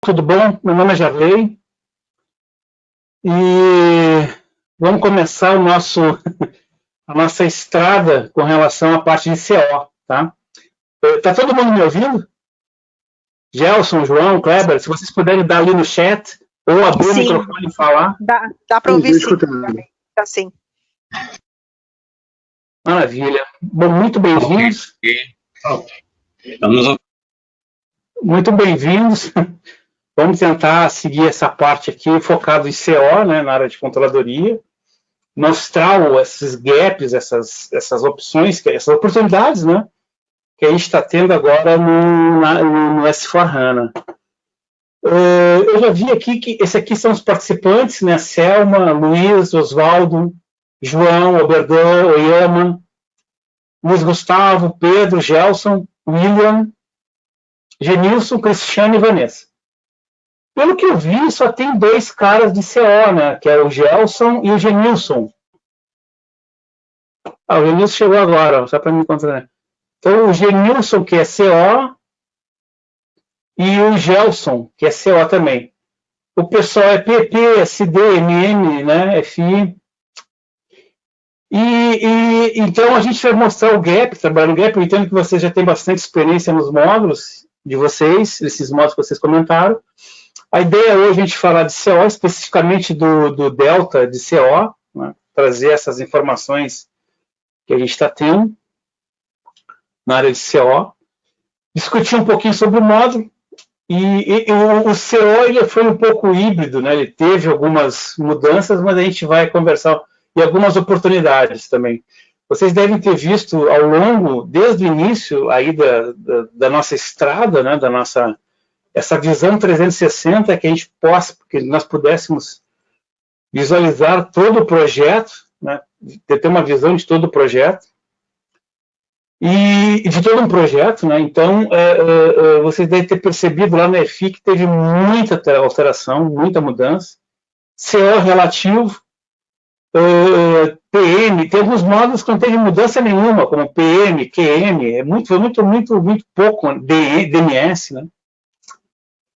Tudo bom? Meu nome é Jarley e vamos começar a nossa estrada com relação à parte de CO, tá? Tá todo mundo me ouvindo? Gelson, João, Kleber, se vocês puderem dar ali no chat ou abrir o microfone e falar. Dá para ouvir sim. Tá sim. Maravilha. Bom, muito bem-vindos. Muito bem-vindos. Vamos tentar seguir essa parte aqui focado em CO, né, na área de controladoria, mostrar esses gaps, essas opções, essas oportunidades, né, que a gente está tendo agora no S4HANA. Eu já vi aqui que esses aqui são os participantes, né, Selma, Luiz, Oswaldo, João, Oberdan, Oyama, Luiz Gustavo, Pedro, Gelson, William, Genilson, Cristiano e Vanessa. Pelo que eu vi, só tem dois caras de CO, né? Que é o Gelson e o Genilson. O Genilson chegou agora, só para me encontrar. Então, o Genilson, que é CO, e o Gelson, que é CO também. O pessoal é PP, SD, MM, né? FI. Então, a gente vai mostrar o gap, trabalhar no gap. Eu entendo que vocês já têm bastante experiência nos módulos de vocês, esses módulos que vocês comentaram. A ideia hoje é a gente falar de CO, especificamente do delta de CO, né, trazer essas informações que a gente está tendo na área de CO, discutir um pouquinho sobre o módulo, e o CO ele foi um pouco híbrido, né, ele teve algumas mudanças, mas a gente vai conversar, e algumas oportunidades também. Vocês devem ter visto ao longo, desde o início aí da nossa estrada, né, essa visão 360 que nós pudéssemos visualizar todo o projeto, né, ter uma visão de todo o projeto e de todo um projeto, né? Então vocês devem ter percebido lá no FI que teve muita alteração, muita mudança, CO relativo, PM, tem alguns módulos que não teve mudança nenhuma, como PM, QM, foi muito pouco DMS, né?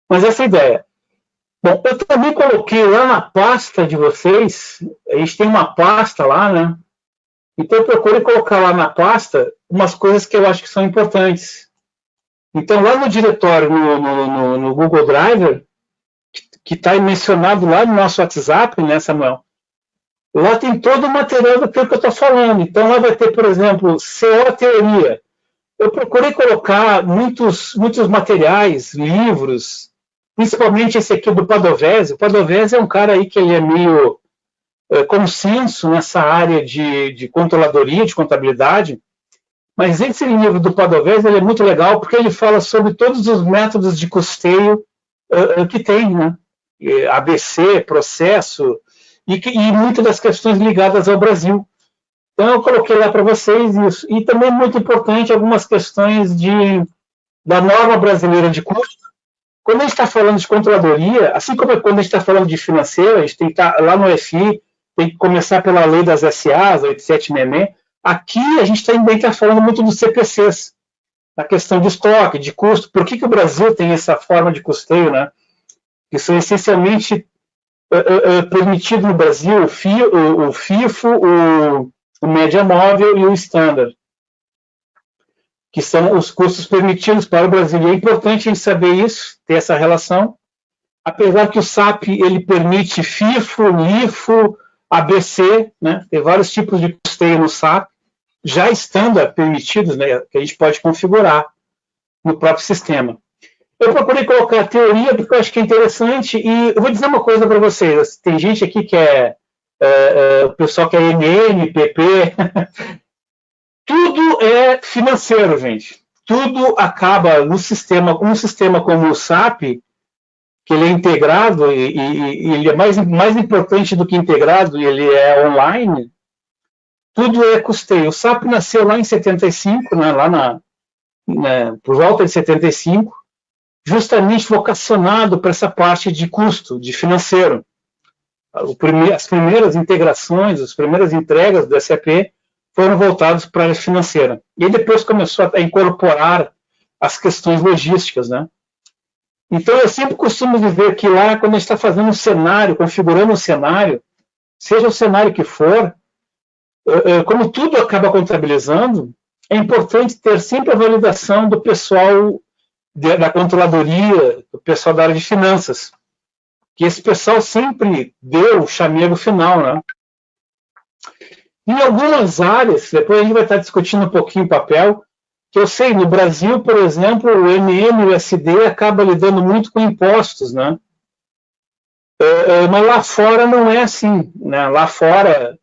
Mas essa é a ideia. Bom, eu também coloquei lá na pasta de vocês, a gente tem uma pasta lá, né? Então eu procurei colocar lá na pasta umas coisas que eu acho que são importantes. Então lá no diretório, no Google Drive, que está mencionado lá no nosso WhatsApp, né, Samuel? Lá tem todo o material do que eu estou falando. Então lá vai ter, por exemplo, CO Teoria. Eu procurei colocar muitos materiais, livros, principalmente esse aqui do Padovese. O Padovese é um cara aí que ele é meio consenso nessa área de controladoria, de contabilidade, mas esse livro do Padovese ele é muito legal porque ele fala sobre todos os métodos de custeio que tem, né? ABC, processo, e muitas das questões ligadas ao Brasil. Então eu coloquei lá para vocês isso. E também muito importante algumas questões da norma brasileira de custo. Quando a gente está falando de controladoria, assim como quando a gente está falando de financeiro, a gente tem que estar lá no FI, tem que começar pela lei das SAs, 8766. Aqui a gente também está falando muito dos CPCs, a questão de estoque, de custo. Por que o Brasil tem essa forma de custeio, né? Que são essencialmente permitidos no Brasil o FIFO, o média móvel e o standard, que são os custos permitidos para o Brasil. E é importante a gente saber isso, ter essa relação, apesar que o SAP ele permite FIFO, LIFO, ABC, né? Tem vários tipos de custeio no SAP, já standard permitidos, né? Que a gente pode configurar no próprio sistema. Eu procurei colocar a teoria porque eu acho que é interessante, e eu vou dizer uma coisa para vocês, tem gente aqui que o pessoal que é MM, PP, tudo é financeiro, gente. Tudo acaba no sistema, um sistema como o SAP, que ele é integrado, e ele é mais importante do que integrado, e ele é online, tudo é custeio. O SAP nasceu lá em 75, né, por volta de 75, justamente vocacionado para essa parte de custo, de financeiro. As primeiras integrações, as primeiras entregas do SAP foram voltados para a área financeira. E depois começou a incorporar as questões logísticas, né? Então, eu sempre costumo dizer que lá, quando a gente está fazendo um cenário, configurando um cenário, seja o cenário que for, como tudo acaba contabilizando, é importante ter sempre a validação do pessoal da controladoria, do pessoal da área de finanças, que esse pessoal sempre deu o chamego final, né? Em algumas áreas, depois a gente vai estar discutindo um pouquinho o papel, que eu sei, no Brasil, por exemplo, o MMUSD acaba lidando muito com impostos, né? Mas lá fora não é assim, né? Lá fora,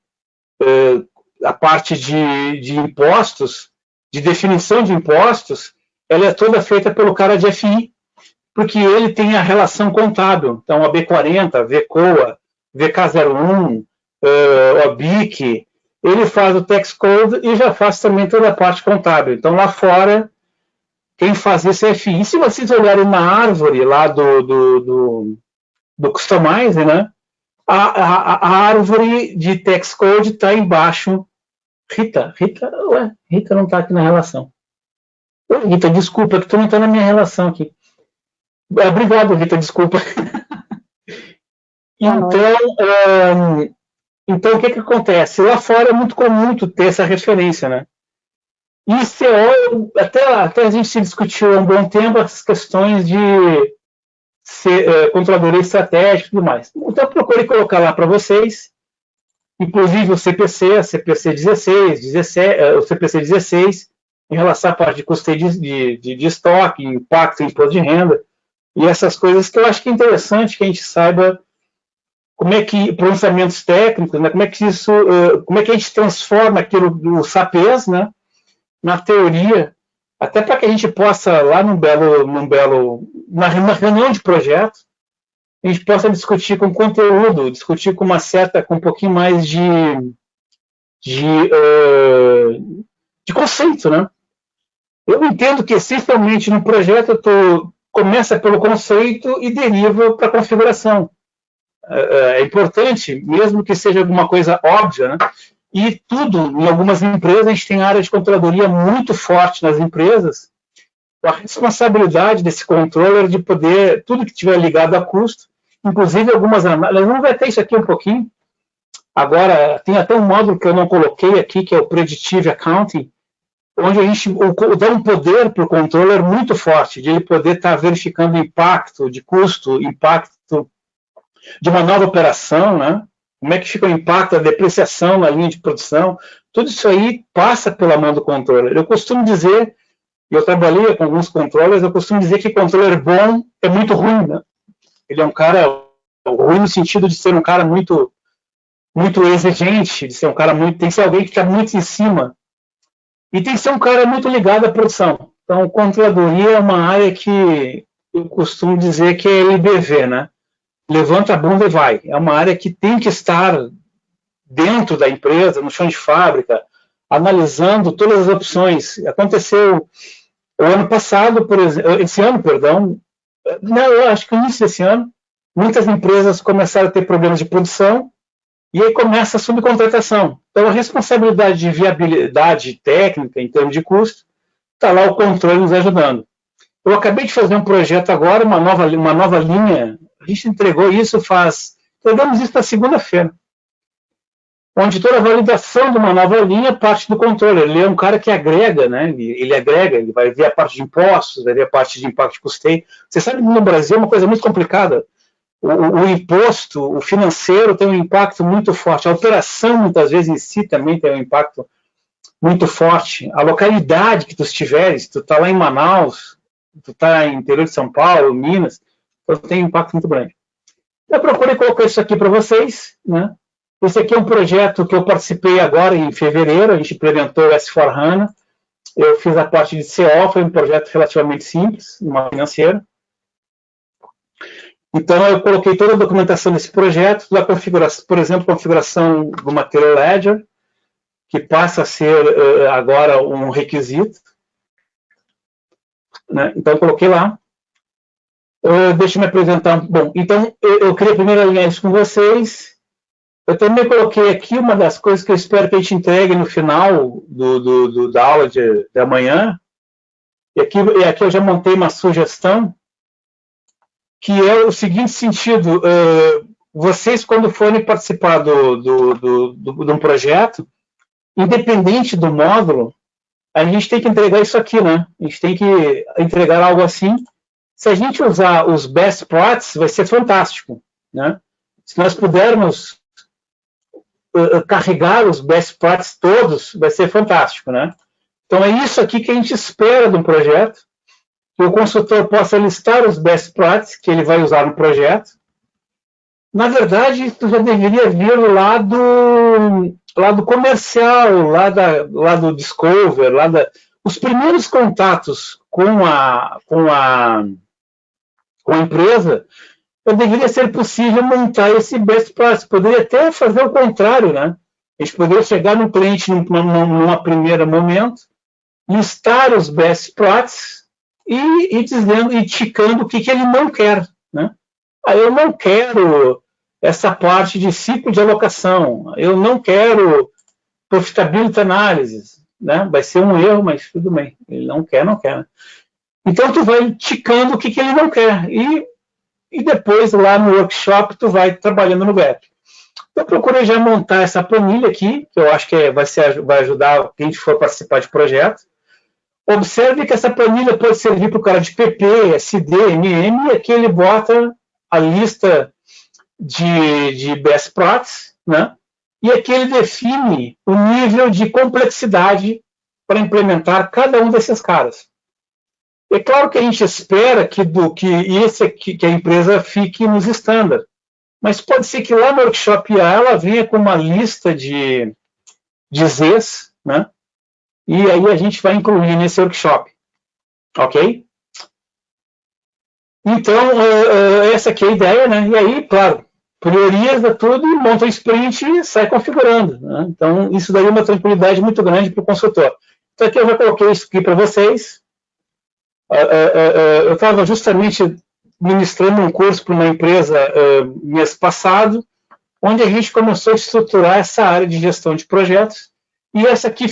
a parte de impostos, de definição de impostos, ela é toda feita pelo cara de FI, porque ele tem a relação contábil. Então, a B40, a VCOA, VK01, OBIC, ele faz o tax code e já faz também toda a parte contábil. Então, lá fora, quem faz isso é FI. E se vocês olharem na árvore lá do Customize, né, a árvore de tax code está embaixo. Rita não está aqui na relação. Rita, desculpa, que tu não está na minha relação aqui. Obrigado, Rita, desculpa. Então, o que acontece? Lá fora é muito comum ter essa referência, né? E CO, até a gente se discutiu há um bom tempo as questões de controladoria estratégica e tudo mais. Então, eu procurei colocar lá para vocês, inclusive o CPC, a CPC 16, o CPC 16, em relação à parte de custeio de estoque, impacto em imposto de renda, e essas coisas que eu acho que é interessante que a gente saiba como é que, pronunciamentos técnicos, né, como é que a gente transforma aquilo do SAPES, né, na teoria, até para que a gente possa, lá na reunião de projeto, a gente possa discutir com conteúdo, discutir com com um pouquinho mais de conceito, né? Eu entendo que, essencialmente, no projeto, começa pelo conceito e deriva para a configuração. É importante, mesmo que seja alguma coisa óbvia, né? E tudo, em algumas empresas, a gente tem área de controladoria muito forte nas empresas, a responsabilidade desse controller de poder, tudo que tiver ligado a custo, inclusive algumas análises, não vai ter isso aqui um pouquinho, agora tem até um módulo que eu não coloquei aqui, que é o Predictive Accounting, onde a gente dá um poder para o controller muito forte, de ele poder estar verificando o impacto de custo, impacto de uma nova operação, né? Como é que fica o impacto da depreciação na linha de produção, tudo isso aí passa pela mão do controller. Eu costumo dizer, eu trabalhei com alguns controllers, eu costumo dizer que controller bom é muito ruim, né? Ele é um cara ruim no sentido de ser um cara muito exigente, de ser um cara tem que ser alguém que está muito em cima, e tem que ser um cara muito ligado à produção. Então, controladoria é uma área que eu costumo dizer que é LBV, né? Levanta a bunda e vai. É uma área que tem que estar dentro da empresa, no chão de fábrica, analisando todas as opções. Aconteceu o ano passado, por exemplo, esse ano, perdão, não, eu acho que no início desse ano, muitas empresas começaram a ter problemas de produção e aí começa a subcontratação. Então, a responsabilidade de viabilidade técnica em termos de custo, está lá o controle nos ajudando. Eu acabei de fazer um projeto agora, uma nova linha, a gente entregou isso entregamos isso na segunda-feira, onde toda a validação de uma nova linha parte do controle. Ele é um cara que agrega, né? Ele vai ver a parte de impostos, vai ver a parte de impacto de custeio. Você sabe que no Brasil é uma coisa muito complicada. O imposto, o financeiro tem um impacto muito forte. A operação, muitas vezes, em si também tem um impacto muito forte. A localidade que tu estiveres, tu está lá em Manaus, tu está no interior de São Paulo, Minas, então tem um impacto muito grande. Eu procurei colocar isso aqui para vocês, né? Esse aqui é um projeto que eu participei agora em fevereiro, a gente implementou o S4HANA, eu fiz a parte de CO, foi um projeto relativamente simples, numa financeira. Então, eu coloquei toda a documentação desse projeto, da configuração, por exemplo, configuração do Material Ledger, que passa a ser agora um requisito. Né? Então, eu coloquei lá. Deixa eu me apresentar. Bom, então, eu queria primeiro alinhar isso com vocês. Eu também coloquei aqui uma das coisas que eu espero que a gente entregue no final da aula de amanhã. E aqui eu já montei uma sugestão que é o seguinte sentido: vocês, quando forem participar de um projeto, independente do módulo, a gente tem que entregar isso aqui, né? A gente tem que entregar algo assim. Se a gente usar os best practices, vai ser fantástico, né? Se nós pudermos carregar os best practices todos, vai ser fantástico, né? Então, é isso aqui que a gente espera de um projeto, que o consultor possa listar os best practices que ele vai usar no projeto. Na verdade, isso já deveria vir lá do comercial, lá do Discover, os primeiros contatos com a empresa, deveria ser possível montar esse best practice. Poderia até fazer o contrário, né? A gente poderia chegar no cliente num primeiro momento, listar os best practices e dizendo, e ticando o que ele não quer, né? Eu não quero essa parte de ciclo de alocação, eu não quero profitability analysis, né? Vai ser um erro, mas tudo bem, ele não quer. Então, tu vai ticando o que ele não quer, e depois, lá no workshop, tu vai trabalhando no gap. Eu procurei já montar essa planilha aqui, que eu acho que vai ajudar quem for participar de projeto. Observe que essa planilha pode servir para o cara de PP, SD, MM, e aqui ele bota a lista de best practices, né? E aqui ele define o nível de complexidade para implementar cada um desses caras. É claro que a gente espera que a empresa fique nos estándares, mas pode ser que lá no workshop ela venha com uma lista de Zs, né? E aí a gente vai incluir nesse workshop, ok? Então, essa aqui é a ideia, né? E aí, claro, prioriza tudo e monta o sprint e sai configurando, né? Então, isso daí é uma tranquilidade muito grande para o consultor. Então, aqui eu já coloquei isso aqui para vocês. Eu estava justamente ministrando um curso para uma empresa mês passado, onde a gente começou a estruturar essa área de gestão de projetos, e essa aqui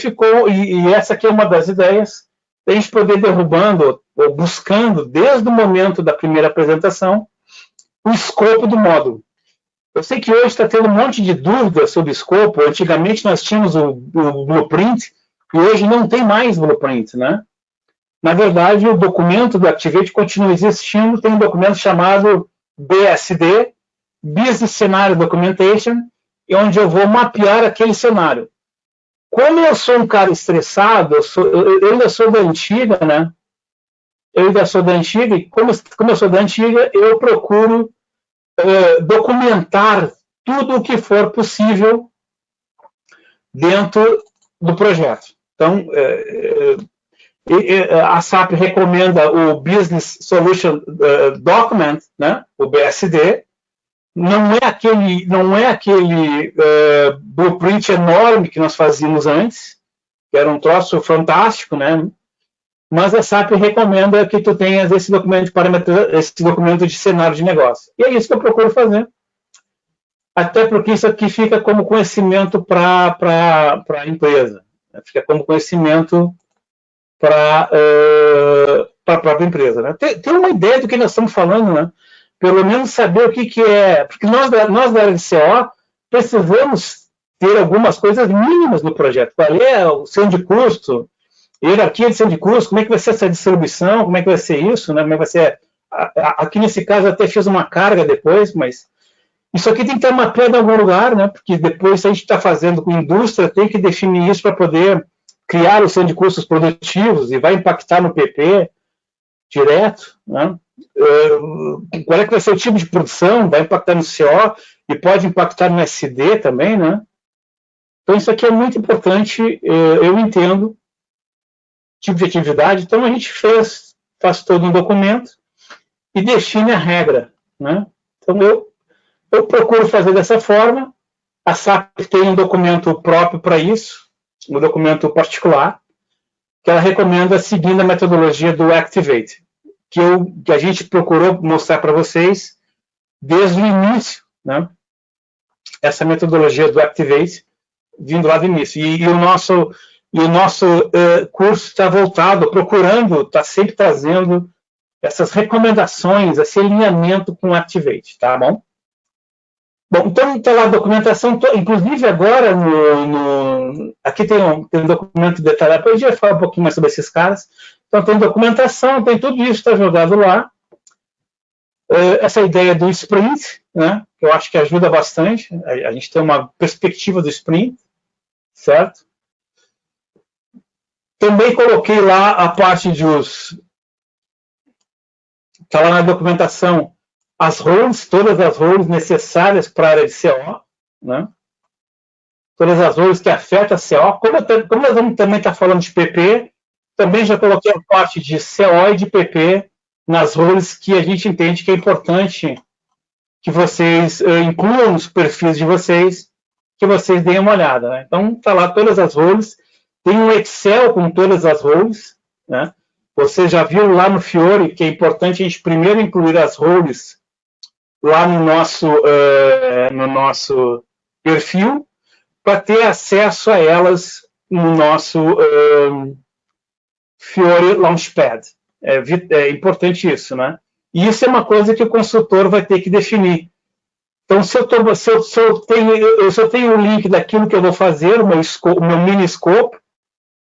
essa aqui é uma das ideias, da gente poder derrubando, ou buscando, desde o momento da primeira apresentação, o escopo do módulo. Eu sei que hoje está tendo um monte de dúvidas sobre o escopo. Antigamente nós tínhamos o blueprint, e hoje não tem mais blueprint, né? Na verdade, o documento do Activate continua existindo, tem um documento chamado BSD, Business Scenario Documentation, onde eu vou mapear aquele cenário. Como eu sou um cara estressado, eu ainda sou da antiga, né? Eu ainda sou da antiga, e como eu sou da antiga, eu procuro documentar tudo o que for possível dentro do projeto. Então, a SAP recomenda o Business Solution Document, né, o BSD. Não é aquele blueprint enorme que nós fazíamos antes, que era um troço fantástico, né? Mas a SAP recomenda que tu tenhas esse documento de parâmetros, esse documento de cenário de negócio. E é isso que eu procuro fazer. Até porque isso aqui fica como conhecimento para a empresa. Fica como conhecimento para a própria empresa, né? Tem uma ideia do que nós estamos falando, né? Pelo menos saber o que é. Porque nós da LCO precisamos ter algumas coisas mínimas no projeto. Qual é o centro de custo, hierarquia de centro de custo, como é que vai ser essa distribuição, como é que vai ser isso, né? Como é que vai ser. Aqui nesse caso eu até fiz uma carga depois, mas isso aqui tem que estar mapeado em algum lugar, né? Porque depois, se a gente está fazendo com indústria, tem que definir isso para poder criar o centro de custos produtivos e vai impactar no PP direto, né? Qual é que vai ser o tipo de produção, vai impactar no CO e pode impactar no SD também, né? Então isso aqui é muito importante, eu entendo, tipo de atividade. Então a gente faz todo um documento e define a regra, né? Então eu procuro fazer dessa forma. A SAP tem um documento próprio para isso, um documento particular, que ela recomenda seguindo a metodologia do Activate, que a gente procurou mostrar para vocês desde o início, né? Essa metodologia do Activate, vindo lá do início. E o nosso curso está voltado, está sempre trazendo essas recomendações, esse alinhamento com o Activate, tá bom? Bom, então está lá a documentação, inclusive agora, aqui tem um documento detalhado, depois a gente vai falar um pouquinho mais sobre esses caras. Então tem documentação, tem tudo isso, está jogado lá. Essa ideia do sprint, né, que eu acho que ajuda bastante, a gente tem uma perspectiva do sprint, certo? Também coloquei lá a parte está lá na documentação, as roles, todas as roles necessárias para a área de CO, né? Todas as roles que afetam a CO. Como nós vamos também estar falando de PP, também já coloquei a parte de CO e de PP nas roles que a gente entende que é importante que vocês incluam nos perfis de vocês, que vocês deem uma olhada, né? Então, está lá todas as roles. Tem um Excel com todas as roles, né? Você já viu lá no Fiori que é importante a gente primeiro incluir as roles lá no nosso perfil para ter acesso a elas no nosso Fiori Launchpad. É importante isso, né? E isso é uma coisa que o consultor vai ter que definir. Então, se eu tenho o link daquilo que eu vou fazer, o meu mini scope,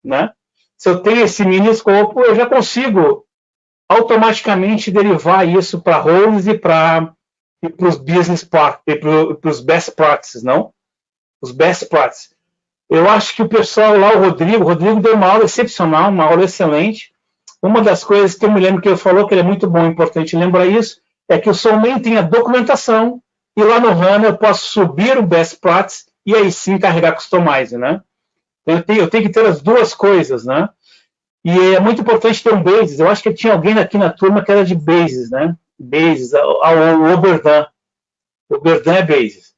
né? Se eu tenho esse mini escopo, eu já consigo automaticamente derivar isso para roles e para os business practices, para os best practices, não? Os best practices. Eu acho que o pessoal lá, o Rodrigo deu uma aula excepcional, uma aula excelente. Uma das coisas que eu me lembro que ele falou, que ele é muito bom, importante lembrar isso, é que o Soulman tem a documentação e lá no HANA eu posso subir o best practice e aí sim carregar customize, né? Eu tenho que ter as duas coisas, né? E é muito importante ter um Basis. Eu acho que tinha alguém aqui na turma que era de Basis, né? Basis, o Oberdan. O Oberdan é Basis.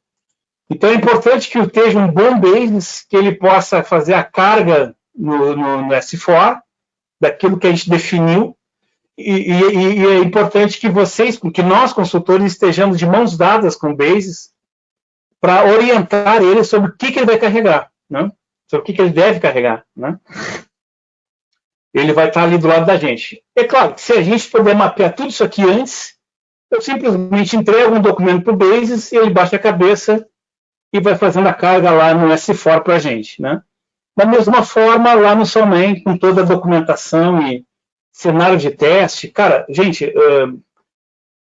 Então é importante que eu esteja um bom Basis, que ele possa fazer a carga no S4, daquilo que a gente definiu. E é importante que vocês, que nós, consultores, estejamos de mãos dadas com o Basis para orientar ele sobre o que ele vai carregar, né? Sobre o que ele deve carregar, né? Ele vai estar ali do lado da gente. É claro que se a gente puder mapear tudo isso aqui antes, eu simplesmente entrego um documento para o Basis e ele baixa a cabeça e vai fazendo a carga lá no S4 para a gente, né? Da mesma forma, lá no Soulman, com toda a documentação e cenário de teste. Cara, gente,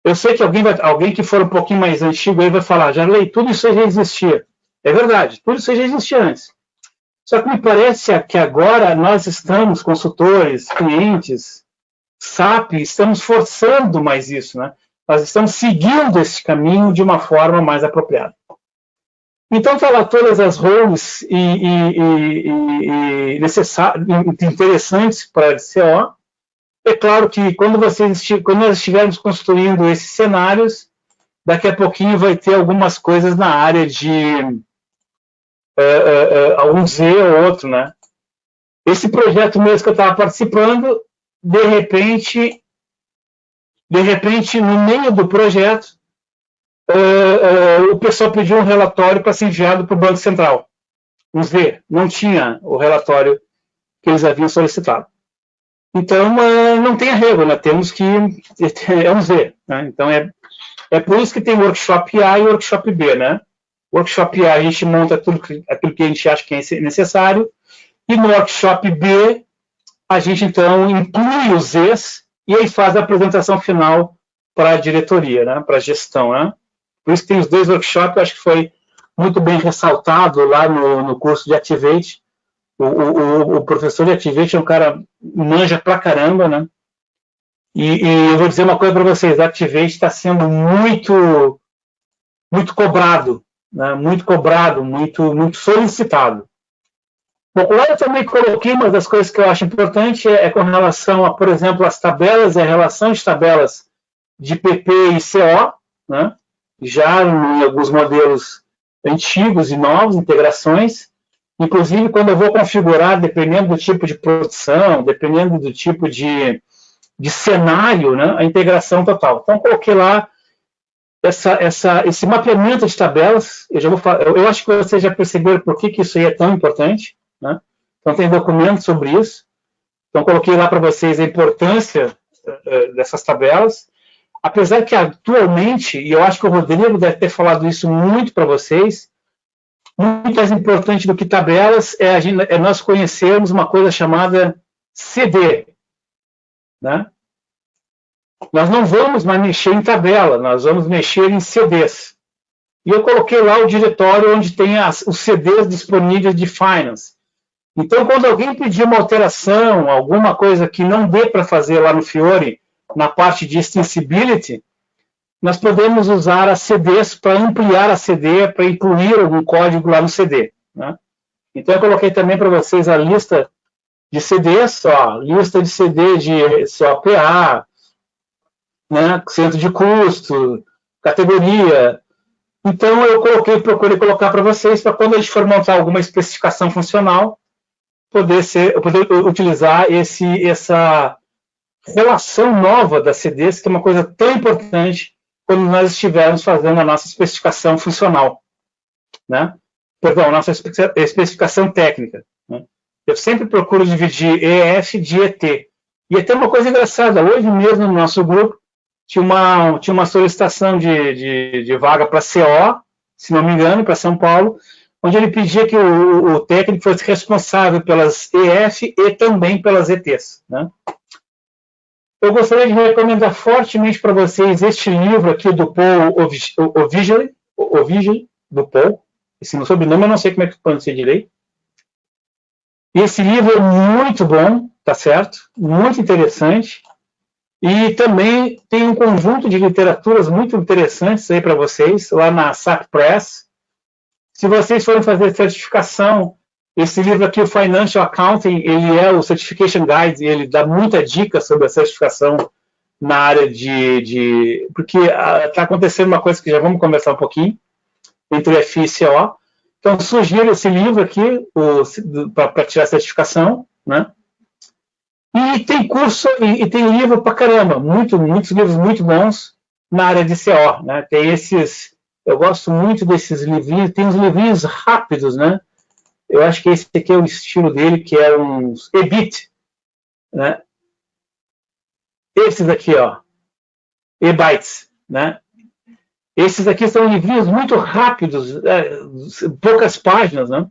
eu sei que alguém que for um pouquinho mais antigo aí vai falar, Jarley, tudo isso já existia. É verdade, tudo isso já existia antes. Só que me parece que agora nós estamos, consultores, clientes, SAP, estamos forçando mais isso, né? Nós estamos seguindo esse caminho de uma forma mais apropriada. Então, está lá todas as roles interessantes para a CO. É claro que quando nós estivermos construindo esses cenários, daqui a pouquinho vai ter algumas coisas na área de algum Z ou outro, né? Esse projeto mesmo que eu estava participando, de repente, no meio do projeto, o pessoal pediu um relatório para ser enviado para o Banco Central. Um Z, não tinha o relatório que eles haviam solicitado. Então, não tem arrego, né? Temos que... É um Z, né? Então, é por isso que tem o Workshop A e o Workshop B, né? Workshop A, a gente monta aquilo que a gente acha que é necessário, e no Workshop B, a gente, então, inclui os Zs e aí faz a apresentação final para a diretoria, né? Para a gestão, né? Por isso que tem os dois workshops, acho que foi muito bem ressaltado lá no curso de Activate. O professor de Activate é um cara manja pra caramba, né? E eu vou dizer uma coisa para vocês, a Activate está sendo muito cobrado, né? Muito cobrado, muito solicitado. Bom, lá eu também coloquei uma das coisas que eu acho importante é com relação a, por exemplo, as tabelas e a relação de tabelas de PP e CO, né? Já em alguns modelos antigos e novos, integrações. Inclusive, quando eu vou configurar, dependendo do tipo de produção, dependendo do tipo de cenário, né, a integração total. Então, coloquei lá esse mapeamento de tabelas. Eu acho que vocês já perceberam por que isso aí é tão importante, né? Então, tem documentos sobre isso. Então, coloquei lá para vocês a importância dessas tabelas, apesar que atualmente, e eu acho que o Rodrigo deve ter falado isso muito para vocês, muito mais importante do que tabelas é nós conhecermos uma coisa chamada CD, né? Nós não vamos mais mexer em tabela, nós vamos mexer em CDs. E eu coloquei lá o diretório onde tem os CDs disponíveis de Finance. Então, quando alguém pedir uma alteração, alguma coisa que não dê para fazer lá no Fiori, na parte de extensibility, nós podemos usar as CDs para ampliar a CD, para incluir algum código lá no CD, né? Então, eu coloquei também para vocês a lista de CDs, lista de CD de PA, né, centro de custo, categoria. Então, procurei colocar para vocês, para quando a gente for montar alguma especificação funcional, poder utilizar essa relação nova das CDs, que é uma coisa tão importante quando nós estivermos fazendo a nossa especificação funcional, né? Perdão, a nossa especificação técnica, né? Eu sempre procuro dividir EF de ET. E ET é uma coisa engraçada. Hoje mesmo no nosso grupo tinha uma solicitação de vaga para CO, se não me engano, para São Paulo, onde ele pedia que o técnico fosse responsável pelas EF e também pelas ETs, né? Eu gostaria de recomendar fortemente para vocês este livro aqui do Paul Ovigeli, do Paul. Esse meu sobrenome eu não sei como é que pronuncia direito. E esse livro é muito bom, tá certo? Muito interessante. E também tem um conjunto de literaturas muito interessantes aí para vocês, lá na SAP Press. Se vocês forem fazer certificação, esse livro aqui, o Financial Accounting, ele é o Certification Guide, ele dá muita dica sobre a certificação na área porque está acontecendo uma coisa que já vamos conversar um pouquinho, entre o FI e CO. Então, sugiro esse livro aqui para tirar a certificação, né? E tem curso e tem livro para caramba, muitos livros muito bons na área de CO, né? Tem eu gosto muito desses livrinhos, tem uns livrinhos rápidos, né? Eu acho que esse aqui é o estilo dele, que é uns EBIT, né? Esses aqui, eBytes, né? Esses aqui são livrinhos muito rápidos, poucas páginas, né?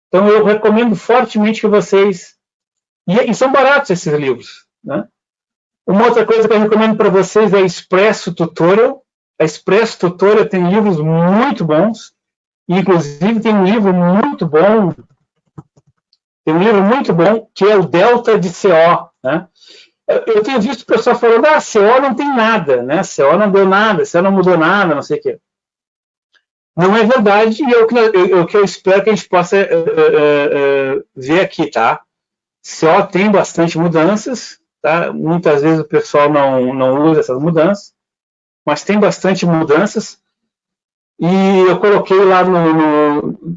Então, eu recomendo fortemente que vocês... E são baratos esses livros, né? Uma outra coisa que eu recomendo para vocês é a Expresso Tutorial. A Expresso Tutorial tem livros muito bons. Inclusive, tem um livro muito bom que é o Delta de CO, né? Eu tenho visto o pessoal falando, CO não tem nada, né? CO não deu nada, CO não mudou nada, não sei o quê. Não é verdade, e é o que eu espero que a gente possa ver aqui, tá? CO tem bastante mudanças, tá? Muitas vezes o pessoal não usa essas mudanças, mas tem bastante mudanças. E eu coloquei lá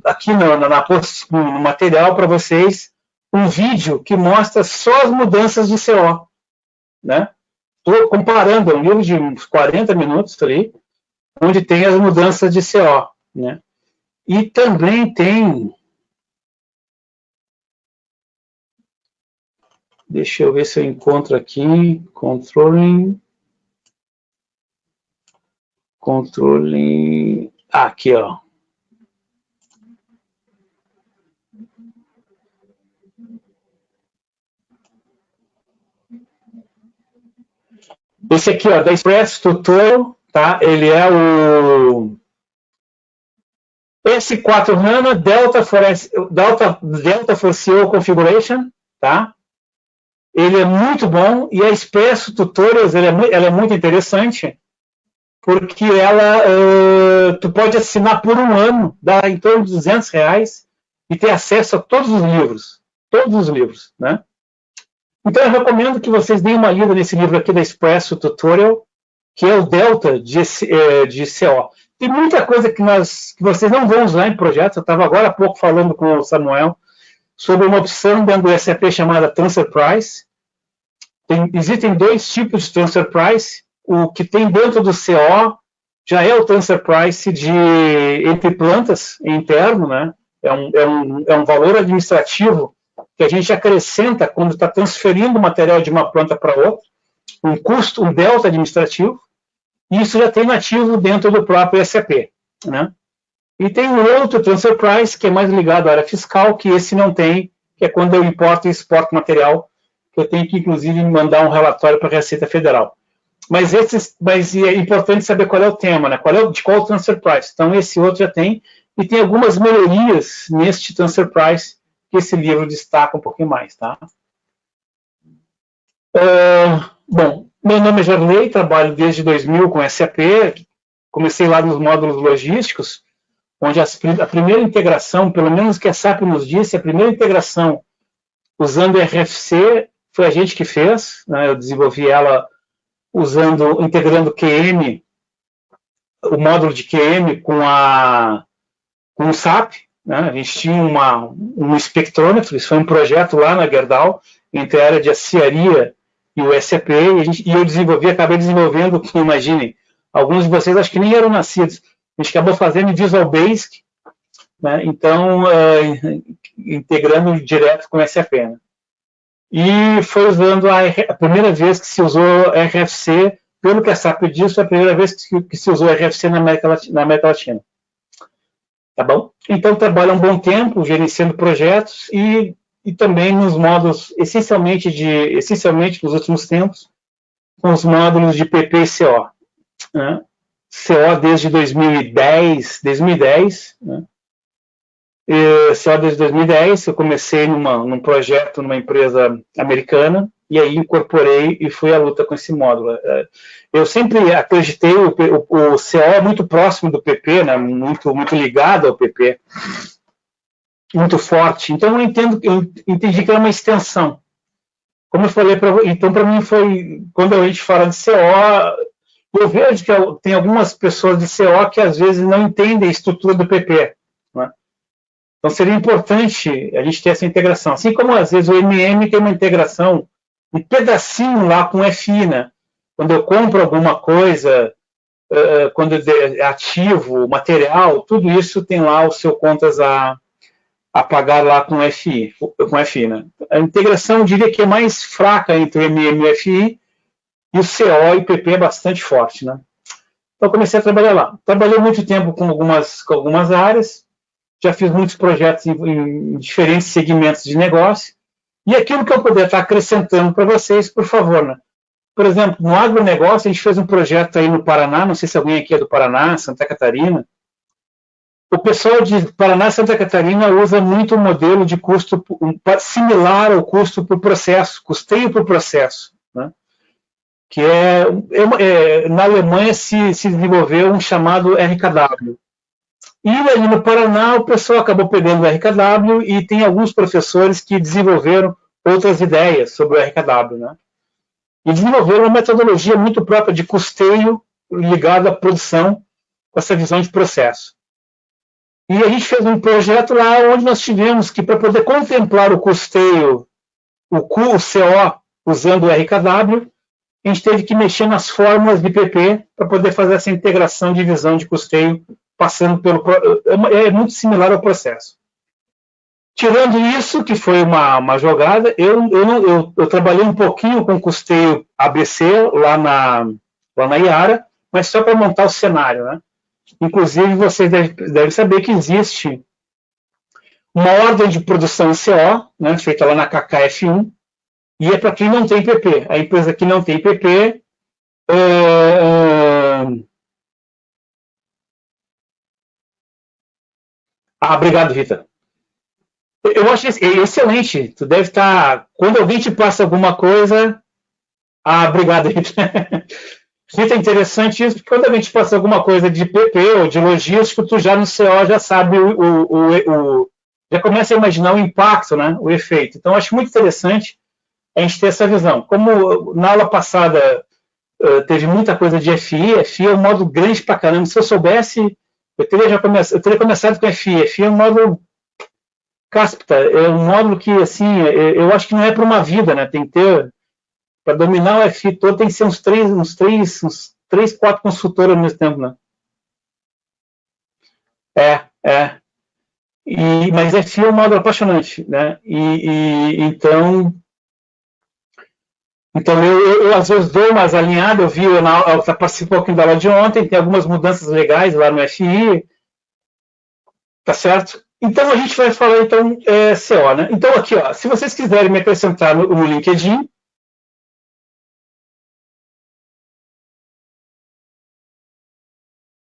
aqui no material para vocês um vídeo que mostra só as mudanças de CO, né? Estou comparando, é um livro de uns 40 minutos ali, onde tem as mudanças de CO, né? E também tem... Deixa eu ver se eu encontro aqui, controlling... Aqui, ó. Esse aqui, ó, da Express Tutorial, tá? Ele é o S4 HANA Delta for CO Configuration, tá? Ele é muito bom e a Express Tutorials ela é muito interessante, porque tu pode assinar por um ano, dá em torno de R$200 e ter acesso a todos os livros, né? Então eu recomendo que vocês deem uma lida nesse livro aqui da Expresso Tutorial, que é o Delta de CO. Tem muita coisa que vocês não vão usar em projetos. Eu estava agora há pouco falando com o Samuel sobre uma opção dentro do SAP chamada Transfer Price. Existem dois tipos de Transfer Price. O que tem dentro do CO já é o Transfer Price entre plantas interno, né? É um valor administrativo que a gente acrescenta quando está transferindo material de uma planta para outra. um custo, um delta administrativo, e isso já tem nativo dentro do próprio SAP, né? E tem um outro transfer price, que é mais ligado à área fiscal, que esse não tem, que é quando eu importo e exporto material, que eu tenho que, inclusive, mandar um relatório para a Receita Federal. Mas é importante saber qual é o tema, né? De qual é o transfer price. Então, esse outro já tem, e tem algumas melhorias neste transfer price, que esse livro destaca um pouquinho mais, tá? Bom, meu nome é Jarley, trabalho desde 2000 com SAP, comecei lá nos módulos logísticos, onde a primeira integração, pelo menos que a SAP nos disse, a primeira integração usando RFC foi a gente que fez, né? Eu desenvolvi ela integrando QM, o módulo de QM com o SAP, né? A gente tinha um espectrômetro, isso foi um projeto lá na Gerdau, entre a área de aciaria e o SAP, e eu acabei desenvolvendo, imaginem, alguns de vocês acho que nem eram nascidos, a gente acabou fazendo Visual Basic, né? Então, integrando direto com o SAP. Né? E foi usando a primeira vez que se usou RFC, pelo que a SAP disse, foi a primeira vez que se usou RFC na América Latina. Tá bom? Então, trabalho há um bom tempo, gerenciando projetos e também nos módulos, essencialmente nos últimos tempos, com os módulos de PP e CO. Né? CO desde 2010, né? Só desde 2010, eu comecei num projeto numa empresa americana, e aí incorporei e fui à luta com esse módulo. Eu sempre acreditei, o CO é muito próximo do PP, né, muito ligado ao PP, muito forte. Então eu entendi que era uma extensão. Como eu falei, então para mim foi, quando a gente fala de CO, eu vejo que tem algumas pessoas de CO que às vezes não entendem a estrutura do PP, né? Então, seria importante a gente ter essa integração. Assim como, às vezes, o MM tem uma integração, um pedacinho lá com o FI, né? Quando eu compro alguma coisa, quando é ativo, material, tudo isso tem lá o seu contas a pagar lá com o FI, né? A integração, eu diria que é mais fraca entre o MM e o FI, e o CO e o PP é bastante forte, né? Então, comecei a trabalhar lá. Trabalhei muito tempo com algumas áreas, já fiz muitos projetos em diferentes segmentos de negócio, e aquilo que eu puder estar acrescentando para vocês, por favor, né? Por exemplo, no agronegócio, a gente fez um projeto aí no Paraná, não sei se alguém aqui é do Paraná, Santa Catarina. O pessoal de Paraná e Santa Catarina usa muito o modelo de custo similar ao custo por processo, custeio por processo, né? Que na Alemanha se desenvolveu um chamado RKW. E ali no Paraná, o pessoal acabou pegando o RKW e tem alguns professores que desenvolveram outras ideias sobre o RKW, né? E desenvolveram uma metodologia muito própria de custeio ligado à produção, com essa visão de processo. E a gente fez um projeto lá onde nós tivemos que, para poder contemplar o custeio, o CO, usando o RKW, a gente teve que mexer nas fórmulas de PP para poder fazer essa integração de visão de custeio passando pelo... É muito similar ao processo. Tirando isso, que foi uma jogada, eu trabalhei um pouquinho com custeio ABC lá na Iara, mas só para montar o cenário, né? Inclusive, vocês devem saber que existe uma ordem de produção em CO, né, feita lá na KKF1, e é para quem não tem PP. A empresa que não tem PP... obrigado, Rita. Eu acho excelente. Tu deve estar... Quando alguém te passa alguma coisa... obrigado, Rita. Rita, é interessante isso, porque quando alguém te passa alguma coisa de PP ou de logístico, tu já no CO já sabe já começa a imaginar o impacto, né? O efeito. Então, acho muito interessante a gente ter essa visão. Como na aula passada teve muita coisa de FI, FI é um módulo grande pra caramba. Se eu soubesse... Eu teria começado com FI. FI é um módulo cáspita, é um módulo que, assim, eu acho que não é para uma vida, né? Tem que ter, para dominar o FI todo, tem que ser uns três, 4 consultores ao mesmo tempo, né? Mas FI é um módulo apaixonante, né? Então, Então, eu às vezes dou umas alinhadas, eu participei um pouquinho da aula de ontem, tem algumas mudanças legais lá no FI, tá certo? Então, a gente vai falar, então, CO, né? Então, aqui, ó, se vocês quiserem me acrescentar no LinkedIn,